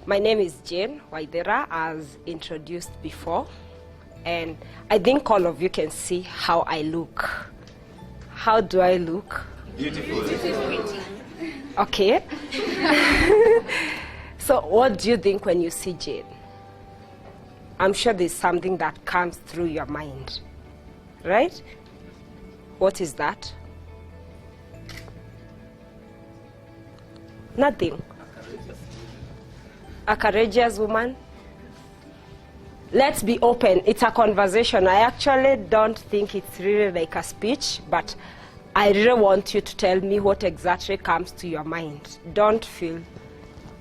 My name is Jane Waithera, as introduced before. And I think all of you can see how I look. How do I look? Beautiful. Okay. So what do you think when you see Jane? I'm sure there's something that comes through your mind, right? What is that? Nothing. A courageous woman. Let's be open. It's a conversation. I actually don't think it's really like a speech, but I really want you to tell me what exactly comes to your mind. Don't feel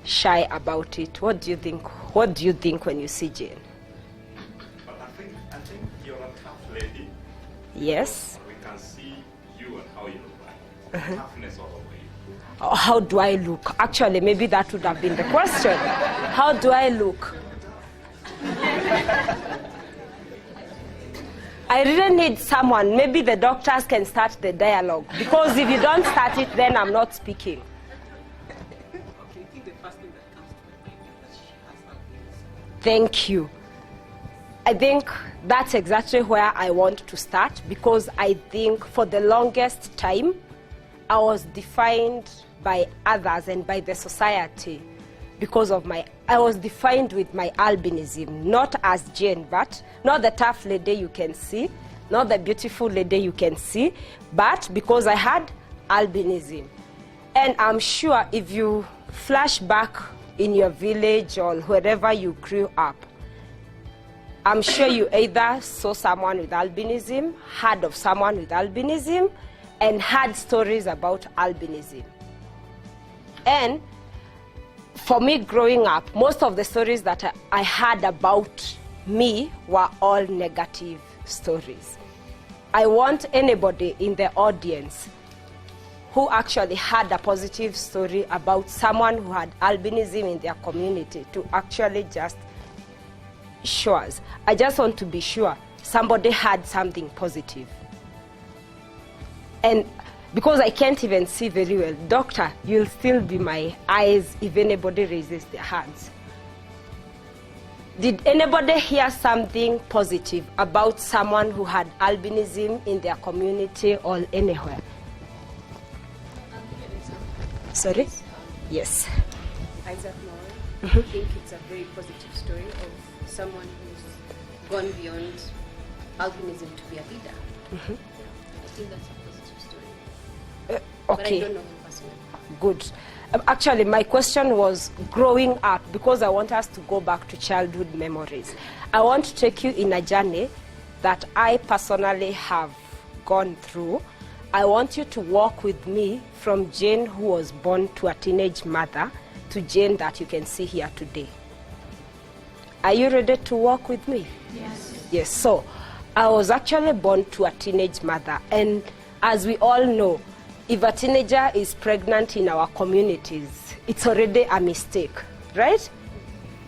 shy about it. What do you think? What do you think when you see Jane? But I think you're a tough lady. Yes. We can see you and how you look like. Toughness all over you. Oh, how do I look? Actually, maybe that would have been the question. How do I look? I really need someone. Maybe the doctors can start the dialogue. Because if you don't start it, then I'm not speaking. Okay, I think the first thing that comes to my mind is that she has albinism. Thank you. I think that's exactly where I want to start, because I think for the longest time, I was defined by others and by the society because of I was defined with my albinism, not as Jane, but not the tough lady you can see, not the beautiful lady you can see, but because I had albinism. And I'm sure if you flash back in your village or wherever you grew up, I'm sure you either saw someone with albinism, heard of someone with albinism, and heard stories about albinism. And for me growing up, most of the stories that I heard about me were all negative stories. I want anybody in the audience who actually had a positive story about someone who had albinism in their community to actually just show us. I just want to be sure somebody had something positive. And because I can't even see very well, doctor, you'll still be my eyes if anybody raises their hands. Did anybody hear something positive about someone who had albinism in their community or anywhere? I'll give you an example. Sorry? Yes. Isaac Moore. I think it's a very positive story of someone who's gone beyond albinism to be a leader. Yeah, I think that's a positive story. But I Okay. don't know him personally. Good. Actually, my question was growing up, because I want us to go back to childhood memories. I want to take you in a journey that I personally have gone through. I want you to walk with me from Jane, who was born to a teenage mother, to Jane that you can see here today. Are you ready to walk with me? Yes. Yes. So I was actually born to a teenage mother, and as we all know, if a teenager is pregnant in our communities, it's already a mistake, right?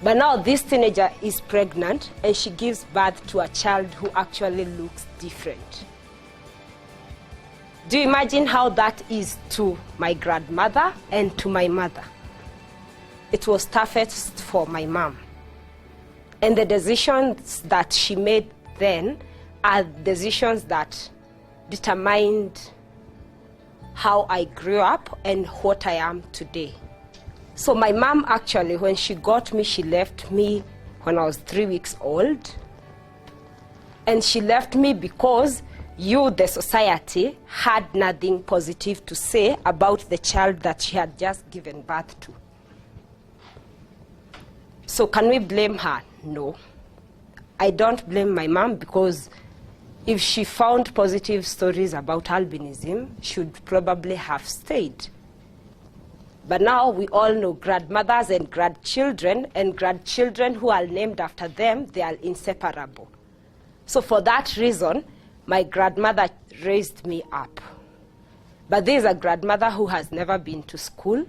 But now this teenager is pregnant and she gives birth to a child who actually looks different. Do you imagine how that is to my grandmother and to my mother? It was toughest for my mom. And the decisions that she made then are decisions that determined how I grew up and what I am today. So my mom actually, when she got me, she left me when I was 3 weeks old. And she left me because you, the society, had nothing positive to say about the child that she had just given birth to. So can we blame her? No. I don't blame my mom, because if she found positive stories about albinism, she would probably have stayed. But now we all know grandmothers and grandchildren who are named after them, they are inseparable. So for that reason, my grandmother raised me up. But there is a grandmother who has never been to school,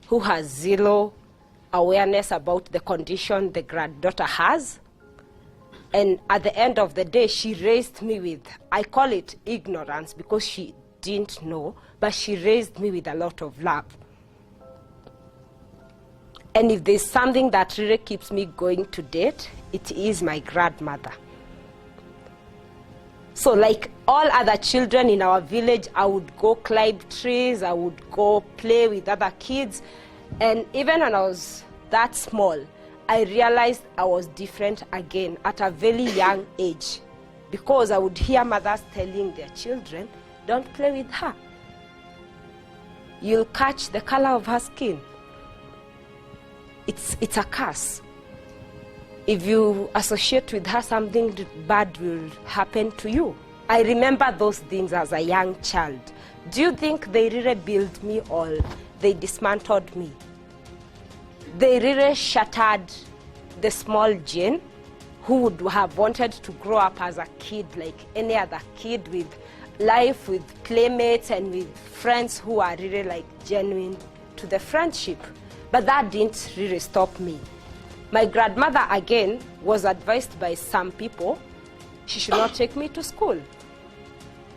who has zero awareness about the condition the granddaughter has. And at the end of the day, she raised me with, I call it ignorance because she didn't know, but she raised me with a lot of love. And if there's something that really keeps me going to date, it is my grandmother. So like all other children in our village, I would go climb trees, I would go play with other kids. And even when I was that small, I realized I was different again at a very young age, because I would hear mothers telling their children, don't play with her. You'll catch the color of her skin. It's a curse. If you associate with her, something bad will happen to you. I remember those things as a young child. Do you think they really built me or they dismantled me? They really shattered the small Jane who would have wanted to grow up as a kid like any other kid, with life, with playmates, and with friends who are really like genuine to the friendship. But that didn't really stop me. My grandmother, again, was advised by some people she should not take me to school.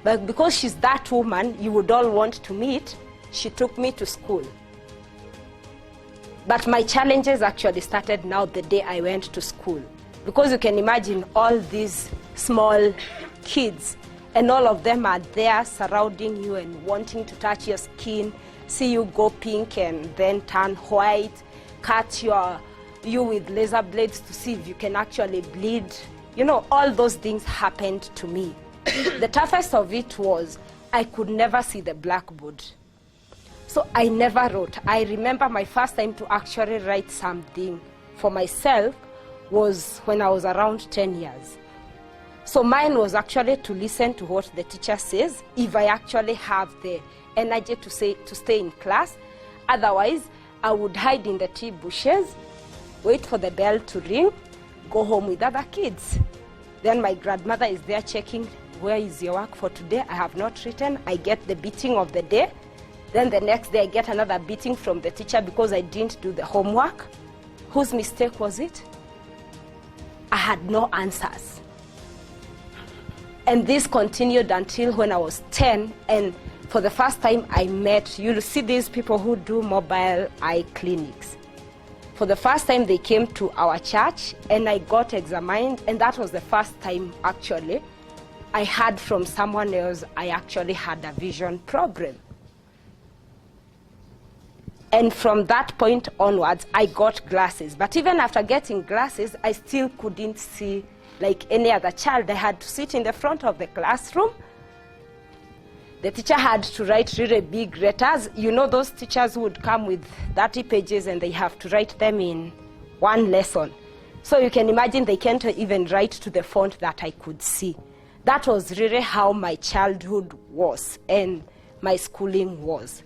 But because she's that woman you would all want to meet, she took me to school. But my challenges actually started now the day I went to school. Because you can imagine all these small kids, and all of them are there surrounding you and wanting to touch your skin, see you go pink and then turn white, cut you with laser blades to see if you can actually bleed. You know, all those things happened to me. The toughest of it was I could never see the blackboard. So I never wrote. I remember my first time to actually write something for myself was when I was around 10 years. So mine was actually to listen to what the teacher says if I actually have the energy to stay in class. Otherwise, I would hide in the tea bushes, wait for the bell to ring, go home with other kids. Then my grandmother is there checking, where is your work for today? I have not written. I get the beating of the day. Then the next day I get another beating from the teacher because I didn't do the homework. Whose mistake was it? I had no answers. And this continued until when I was 10, and for the first time I met, you'll see these people who do mobile eye clinics. For the first time they came to our church and I got examined, and that was the first time actually I heard from someone else I actually had a vision problem. And from that point onwards, I got glasses. But even after getting glasses, I still couldn't see like any other child. I had to sit in the front of the classroom. The teacher had to write really big letters. You know those teachers who would come with 30 pages and they have to write them in one lesson. So you can imagine they can't even write to the font that I could see. That was really how my childhood was and my schooling was.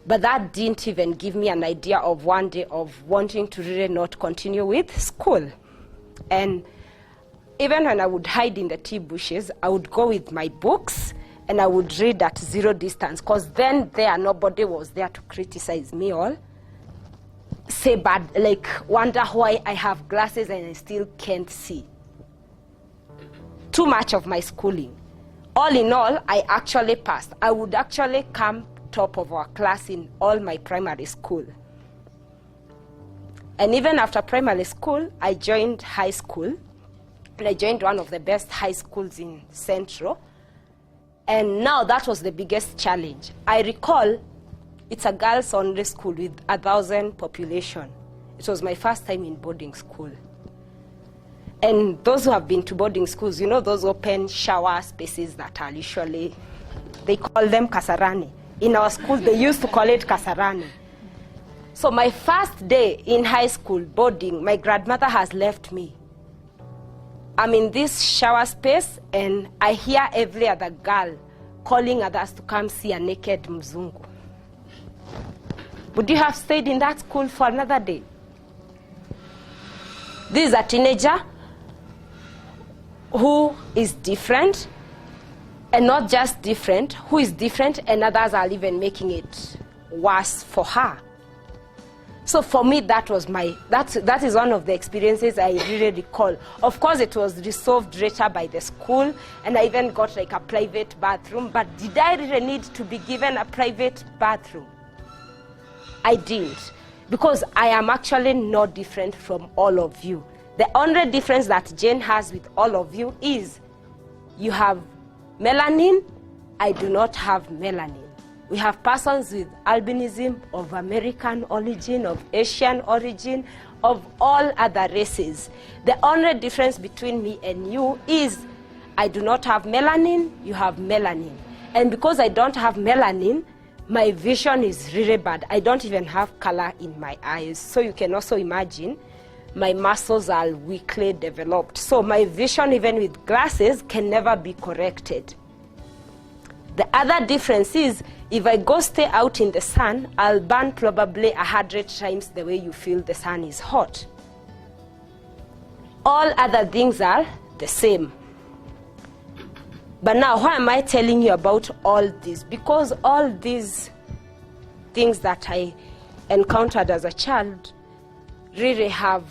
But that didn't even give me an idea of one day of wanting to really not continue with school. And even when I would hide in the tea bushes, I would go with my books and I would read at zero distance, because then nobody was there to criticize me or say bad, like wonder why I have glasses and I still can't see. Too much of my schooling. All in all, I actually passed. I would actually come top of our class in all my primary school. And even after primary school, I joined high school. And I joined one of the best high schools in Central. And now that was the biggest challenge. I recall it's a girls' only school with 1,000 population. It was my first time in boarding school. And those who have been to boarding schools, you know those open shower spaces that are usually, they call them kasarani. In our school, they used to call it kasarani. So my first day in high school boarding, my grandmother has left me. I'm in this shower space and I hear every other girl calling others to come see a naked mzungu. Would you have stayed in that school for another day? This is a teenager who is different, and not just different, who is different, and others are even making it worse for her. So for me, that is one of the experiences I really recall. Of course, it was resolved later by the school, and I even got like a private bathroom. But did I really need to be given a private bathroom? I didn't. because I am actually no different from all of you. The only difference that Jane has with all of you is you have melanin, I do not have melanin. We have persons with albinism of American origin, of Asian origin, of all other races. The only difference between me and you is I do not have melanin, you have melanin. And because I don't have melanin, my vision is really bad. I don't even have color in my eyes. So you can also imagine my muscles are weakly developed. So my vision, even with glasses, can never be corrected. The other difference is if I go stay out in the sun, I'll burn probably 100 times the way you feel the sun is hot. All other things are the same. But now, why am I telling you about all this? Because all these things that I encountered as a child really have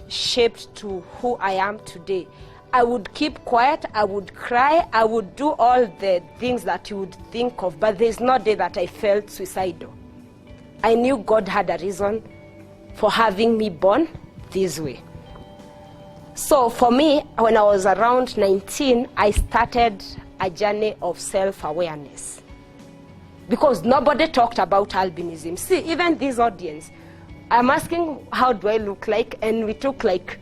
shaped to who I am today. I would keep quiet, I would cry, I would do all the things that you would think of, but there's no day that I felt suicidal. I knew God had a reason for having me born this way. So for me, when I was around 19, I started a journey of self-awareness. Because nobody talked about albinism. See, even this audience, I'm asking, how do I look like? And we took like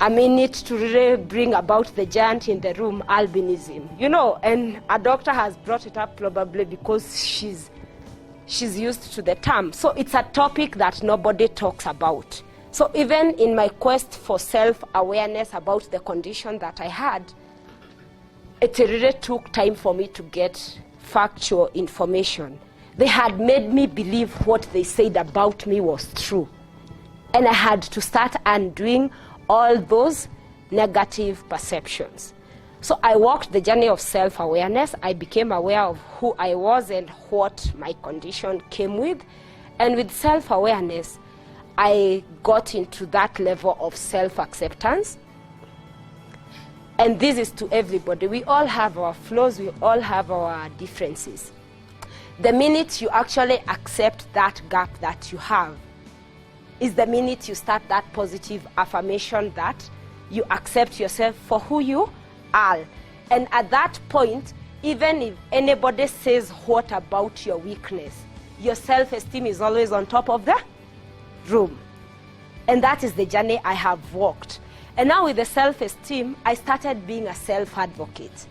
a minute to really bring about the giant in the room, albinism. You know, and a doctor has brought it up probably because she's used to the term. So it's a topic that nobody talks about. So even in my quest for self-awareness about the condition that I had, it really took time for me to get factual information. They had made me believe what they said about me was true. And I had to start undoing all those negative perceptions. So I walked the journey of self-awareness. I became aware of who I was and what my condition came with. And with self-awareness, I got into that level of self-acceptance. And this is to everybody. We all have our flaws, we all have our differences. The minute you actually accept that gap that you have is the minute you start that positive affirmation that you accept yourself for who you are. And at that point, even if anybody says what about your weakness, your self-esteem is always on top of the room. And that is the journey I have walked. And now with the self-esteem, I started being a self-advocate.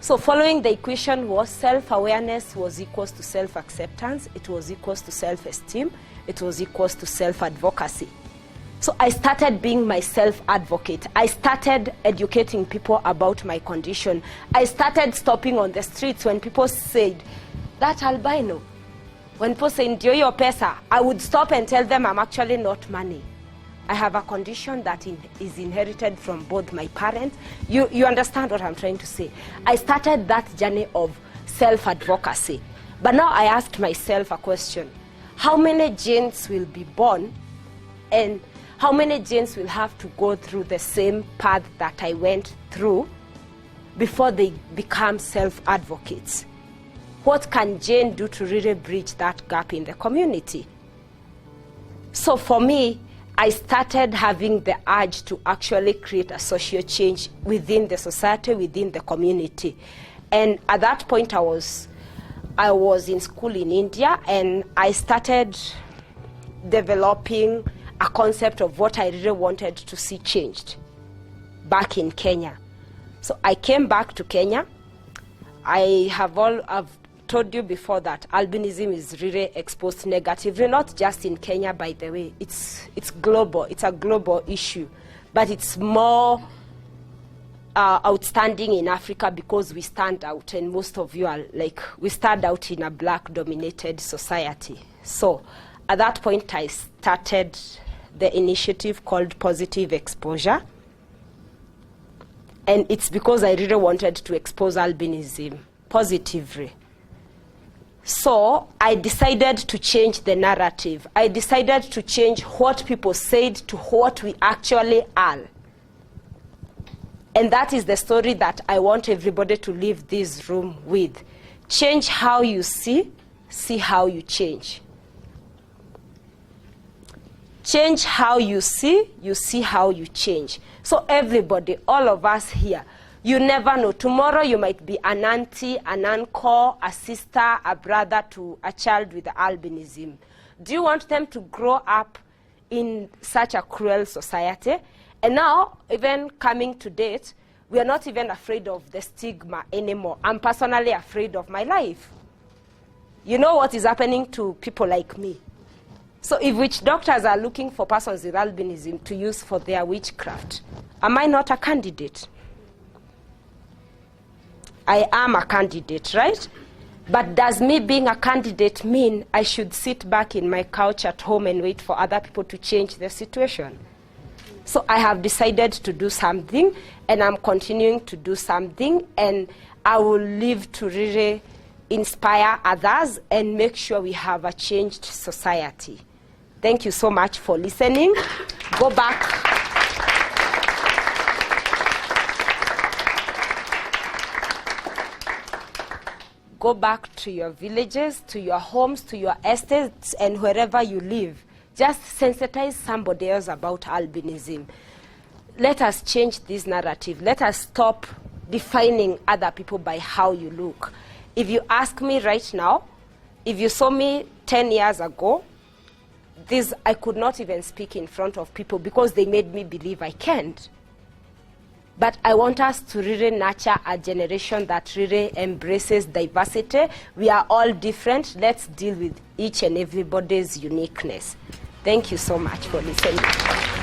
So following the equation was self-awareness was equals to self-acceptance, it was equals to self-esteem, it was equals to self-advocacy. So I started being my self-advocate. I started educating people about my condition. I started stopping on the streets when people said, that albino. When people say, ndio hiyo pesa, I would stop and tell them I'm actually not money. I have a condition that is inherited from both my parents. You understand what I'm trying to say? I started that journey of self-advocacy. But now I asked myself a question. How many genes will be born and how many genes will have to go through the same path that I went through before they become self-advocates? What can Jane do to really bridge that gap in the community? So for me, I started having the urge to actually create a social change within the society, within the community. And at that point, I was in school in India, and I started developing a concept of what I really wanted to see changed back in Kenya. So I came back to Kenya. I've told you before that albinism is really exposed negatively, not just in Kenya, by the way. It's global. It's a global issue. But it's more outstanding in Africa because we stand out, and most of you are like, we stand out in a black-dominated society. So at that point, I started the initiative called Positive Exposure. And it's because I really wanted to expose albinism positively. So I decided to change the narrative. I decided to change what people said to what we actually are. And that is the story that I want everybody to leave this room with. Change how you see how you change. Change how you see how you change. So everybody, all of us here, you never know. Tomorrow you might be an auntie, an uncle, a sister, a brother to a child with albinism. Do you want them to grow up in such a cruel society? And now, even coming to date, we are not even afraid of the stigma anymore. I'm personally afraid of my life. You know what is happening to people like me. So if witch doctors are looking for persons with albinism to use for their witchcraft, am I not a candidate? I am a candidate, right? But does me being a candidate mean I should sit back in my couch at home and wait for other people to change the situation? So I have decided to do something, and I'm continuing to do something, and I will live to really inspire others and make sure we have a changed society. Thank you so much for listening. Go back. Go back to your villages, to your homes, to your estates, and wherever you live. Just sensitize somebody else about albinism. Let us change this narrative. Let us stop defining other people by how you look. If you ask me right now, if you saw me 10 years ago, I could not even speak in front of people because they made me believe I can't. But I want us to really nurture a generation that really embraces diversity. We are all different. Let's deal with each and everybody's uniqueness. Thank you so much for listening.